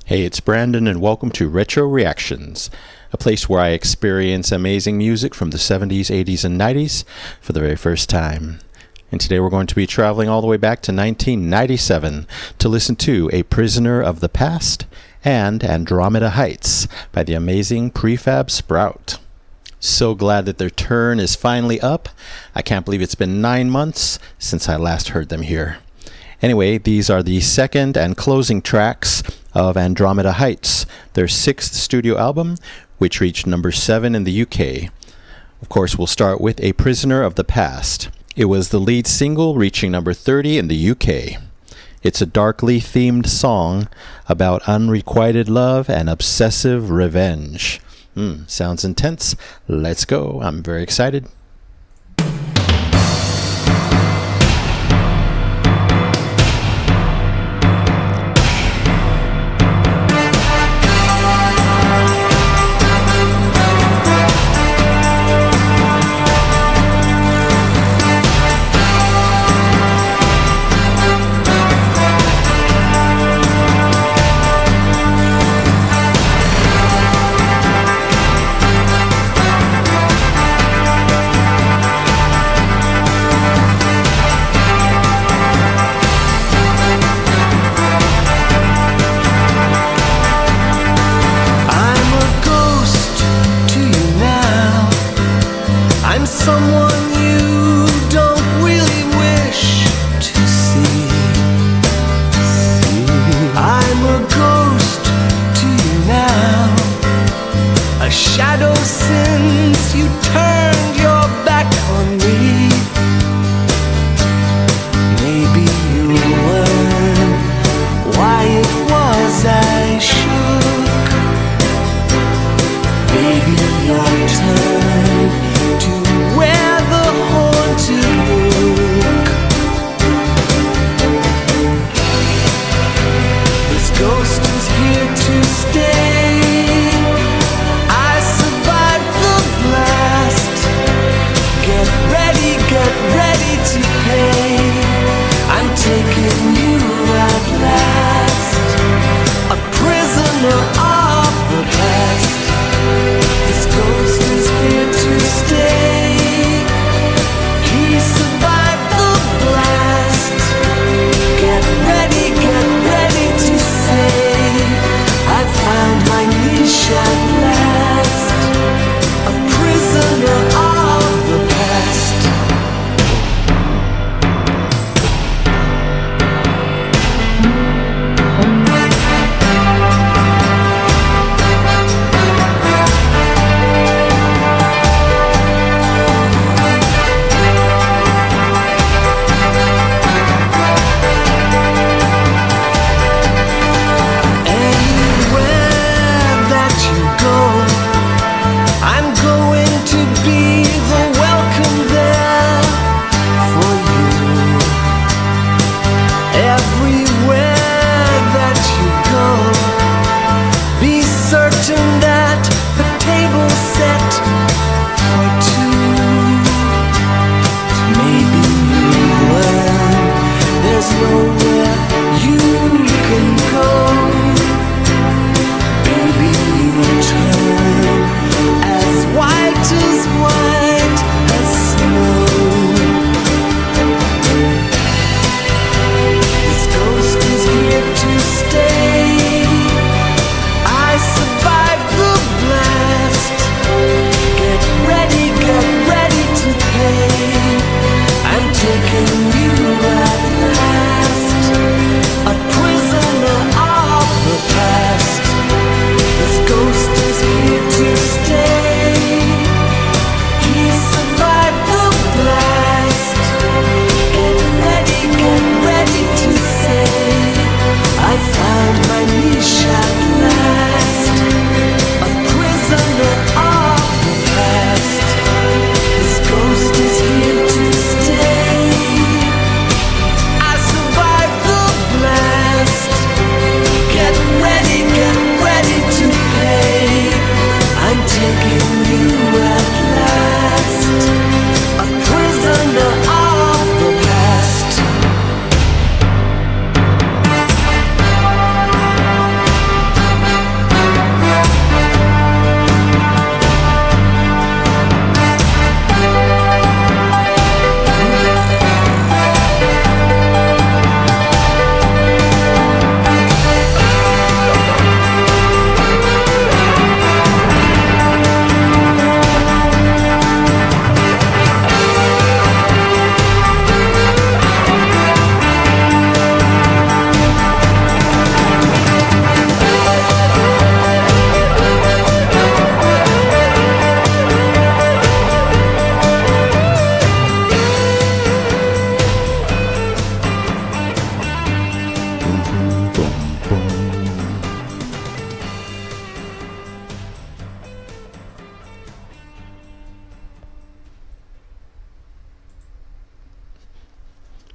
Hey, it's Brandon, and welcome to Retro Reactions, a place where I experience amazing music from the 70s, 80s, and 90s for the very first time. And today we're going to be traveling all the way back to 1997 to listen to A Prisoner of the Past and Andromeda Heights by the amazing Prefab Sprout. So glad that their turn is finally up. I can't believe it's been 9 months since I last heard them here. Anyway, these are the second and closing tracks of Andromeda Heights, their 6th studio album, which reached number 7 in the UK. Of course, we'll start with A Prisoner of the Past. It was the lead single, reaching number 30 in the UK. It's a darkly themed song about unrequited love and obsessive revenge. Sounds intense. Let's go. I'm very excited. Someone you don't really wish to see. I'm a ghost to you now, a shadow since you turned your back on me. Maybe you'll learn why it was I shook. Baby, your turn to wear the haunted look. This ghost is here to stay. I survived the blast. Get ready to pay. I'm taking you at last, a prisoner of the past. This ghost is here to stay. He survived the blast. Get ready to say, I found my niche at last, a prisoner of the past.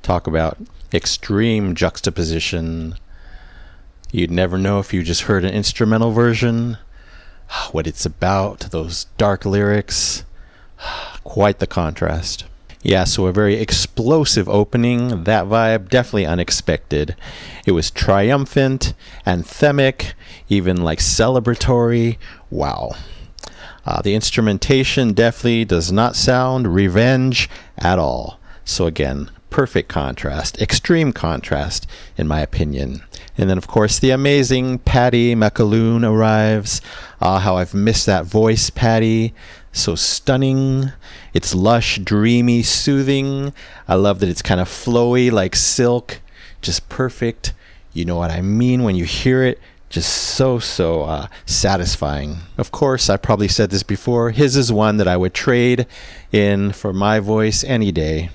Talk about extreme juxtaposition. You'd never know if you just heard an instrumental version, what it's about, those dark lyrics. Quite the contrast. Yeah, so a very explosive opening. That vibe, definitely unexpected. It was triumphant, anthemic, even like celebratory. Wow. The instrumentation definitely does not sound revenge at all. So again, perfect contrast, extreme contrast, in my opinion. And then, of course, the amazing Patti McAloon arrives. How I've missed that voice, Patti. So stunning. It's lush, dreamy, soothing. I love that it's kind of flowy like silk. Just perfect. You know what I mean when you hear it. Just so satisfying. Of course, I probably said this before. His is one that I would trade in for my voice any day.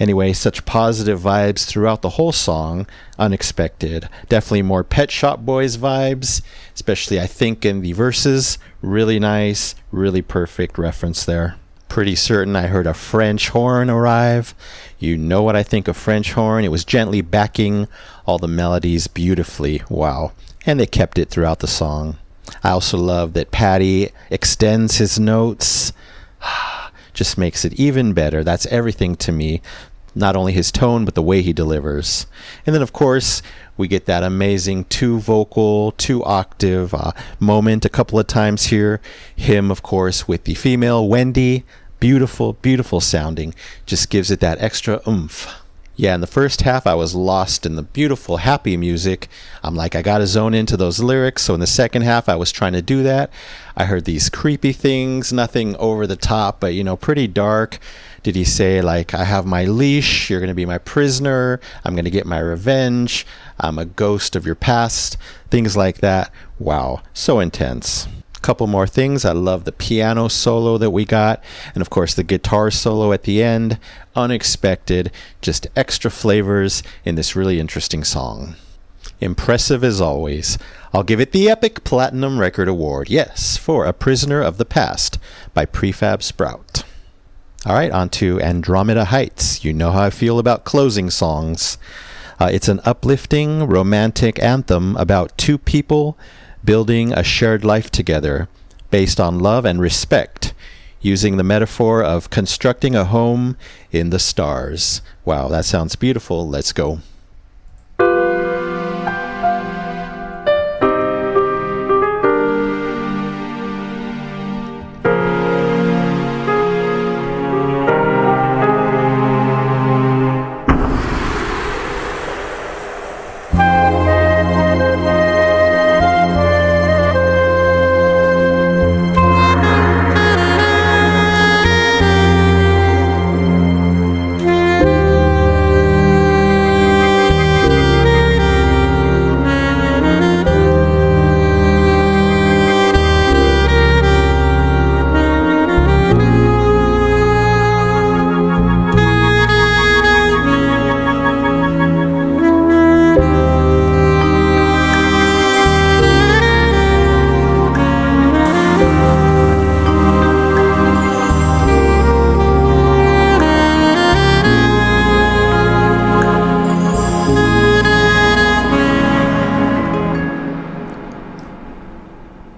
Anyway, such positive vibes throughout the whole song. Unexpected. Definitely more Pet Shop Boys vibes, especially I think in the verses. Really nice, really perfect reference there. Pretty certain I heard a French horn arrive. You know what I think of French horn. It was gently backing all the melodies beautifully. Wow. And they kept it throughout the song. I also love that Patti extends his notes. Just makes it even better. That's everything to me. Not only his tone, but the way he delivers. And then, of course, we get that amazing two-vocal, two-octave moment a couple of times here. Him, of course, with the female, Wendy. Beautiful, beautiful sounding. Just gives it that extra oomph. Yeah, in the first half, I was lost in the beautiful, happy music. I'm like, I got to zone into those lyrics. So in the second half, I was trying to do that. I heard these creepy things, nothing over the top, but, pretty dark. Did he say, like, I have my leash, you're going to be my prisoner, I'm going to get my revenge, I'm a ghost of your past, things like that. Wow, so intense. Couple more things. I love the piano solo that we got, and of course the guitar solo at the end. Unexpected, just extra flavors in this really interesting song. Impressive as always. I'll give it the Epic Platinum Record Award, yes, for A Prisoner of the Past by Prefab Sprout. Alright, on to Andromeda Heights. You know how I feel about closing songs. It's an uplifting, romantic anthem about two people building a shared life together based on love and respect, using the metaphor of constructing a home in the stars. Wow, that sounds beautiful. Let's go.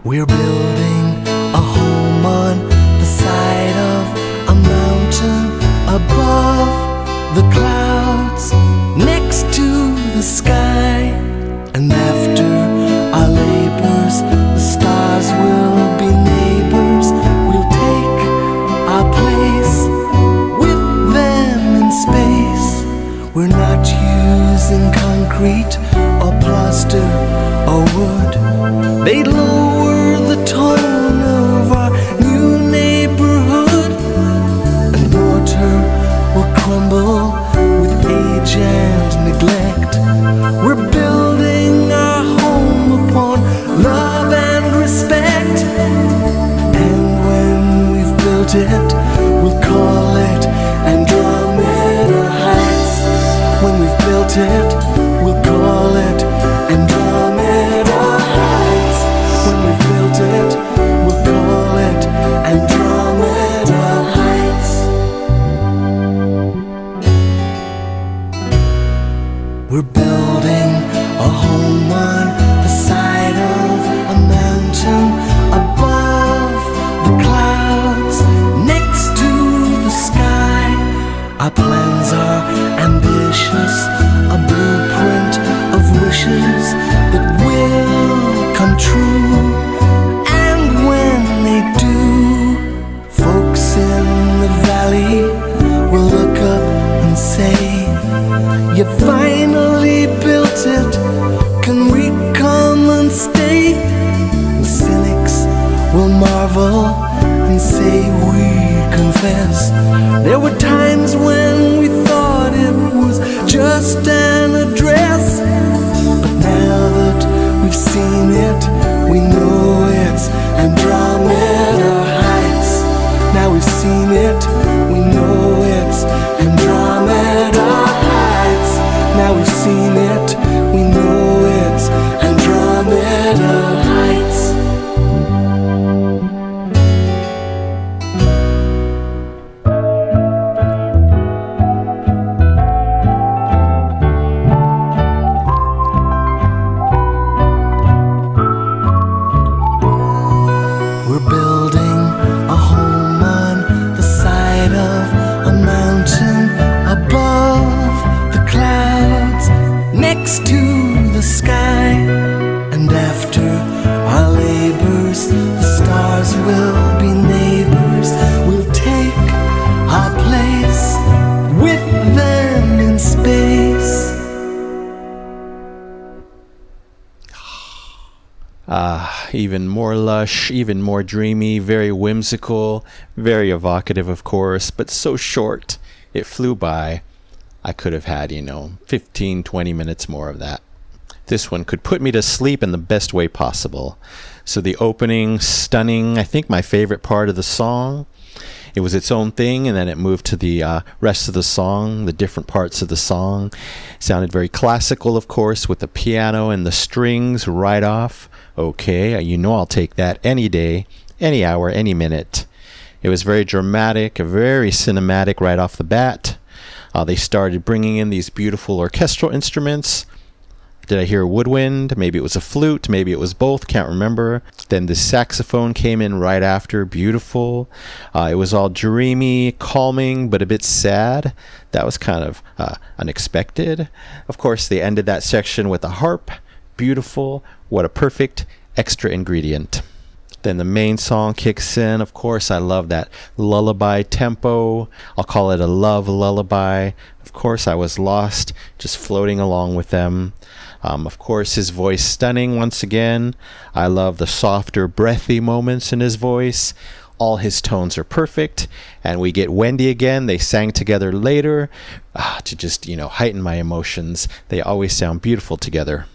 We're building a home on the side of a mountain above the clouds, next to the sky. And after our labors, the stars will be neighbors. We'll take our place with them in space. We're not using concrete or plaster or wood. They'd lower the tone of our new neighborhood, and mortar will crumble with age and neglect. We're building our home upon love and respect, and when we've built it, we'll call it Andromeda Heights. When we've built it, we'll call We're building a home on the side of a mountain, above the clouds, next to the sky. Our plans are ambitious, a blueprint of wishes that will come true. And when they do, folks in the valley will look up and say, you finally built it, can we come and stay? And cynics will marvel and say we confess. There were times when we thought it was just an address, but now that we've seen it, we know it's Andromeda Heights. Now we've seen it, we know it's Andromeda Heights. Now we've seen it, we know it's Andromeda Heights. We're building a home on the side of a mountain, above the clouds, next to the sky. And after our labors, the stars will be neighbors. We'll take our place with them in space. Even more lush, even more dreamy, very whimsical, very evocative, of course, but so short. It flew by. I could have had, 15, 20 minutes more of that. This one could put me to sleep in the best way possible. So the opening, stunning, I think my favorite part of the song. It was its own thing, and then it moved to the rest of the song, the different parts of the song. Sounded very classical, of course, with the piano and the strings right off. Okay, I'll take that any day, any hour, any minute. It was very dramatic, very cinematic right off the bat. They started bringing in these beautiful orchestral instruments. Did I hear a woodwind? Maybe it was a flute. Maybe it was both. Can't remember. Then the saxophone came in right after. Beautiful. It was all dreamy, calming, but a bit sad. That was kind of unexpected. Of course, they ended that section with a harp. Beautiful. What a perfect extra ingredient. Then the main song kicks in. Of course, I love that lullaby tempo. I'll call it a love lullaby. Of course, I was lost, just floating along with them. Of course, his voice stunning once again. I love the softer, breathy moments in his voice. All his tones are perfect. And we get Wendy again. They sang together later to just, heighten my emotions. They always sound beautiful together.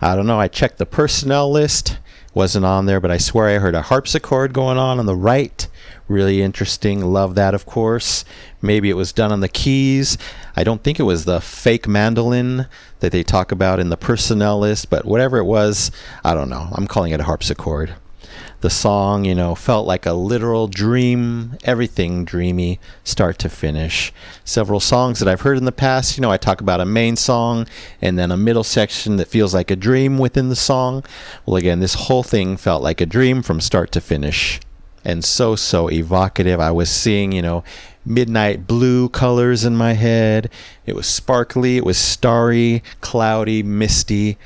I don't know. I checked the personnel list. Wasn't on there, but I swear I heard a harpsichord going on the right. Really interesting. Love that, of course. Maybe it was done on the keys. I don't think it was the fake mandolin that they talk about in the personnel list, but whatever it was, I don't know. I'm calling it a harpsichord. The song, felt like a literal dream, everything dreamy, start to finish. Several songs that I've heard in the past, I talk about a main song and then a middle section that feels like a dream within the song. Well, again, this whole thing felt like a dream from start to finish. And so evocative. I was seeing, midnight blue colors in my head. It was sparkly, it was starry, cloudy, misty.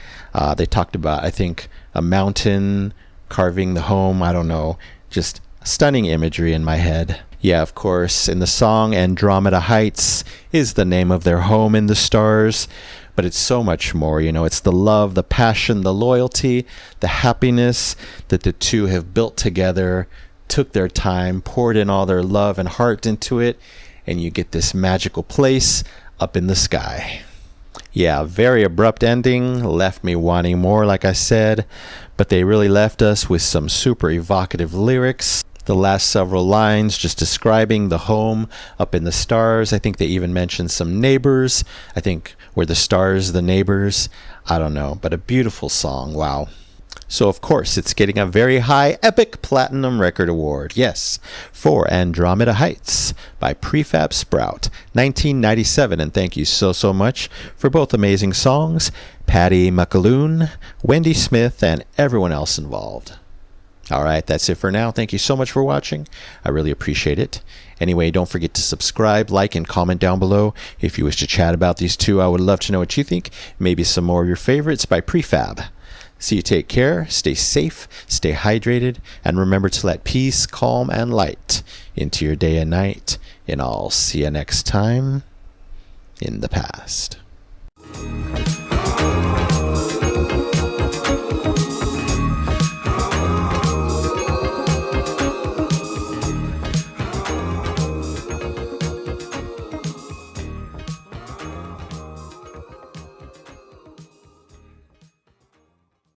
They talked about, I think, a mountain carving the home. I don't know, just stunning imagery in my head. Yeah, of course, in the song, Andromeda Heights is the name of their home in the stars, but it's so much more. It's the love, the passion, the loyalty, the happiness that the two have built together, took their time, poured in all their love and heart into it, and you get this magical place up in the sky. Yeah, very abrupt ending, left me wanting more, like I said, but they really left us with some super evocative lyrics. The last several lines just describing the home up in the stars. I think they even mentioned some neighbors. Were the stars the neighbors? I don't know, but a beautiful song. Wow. So, of course, it's getting a very high Epic Platinum Record Award. Yes, for Andromeda Heights by Prefab Sprout, 1997. And thank you so much for both amazing songs, Patty McAloon, Wendy Smith, and everyone else involved. All right, that's it for now. Thank you so much for watching. I really appreciate it. Anyway, don't forget to subscribe, like, and comment down below. If you wish to chat about these two, I would love to know what you think. Maybe some more of your favorites by Prefab. So you take care, stay safe, stay hydrated, and remember to let peace, calm, and light into your day and night. And I'll see you next time in the past.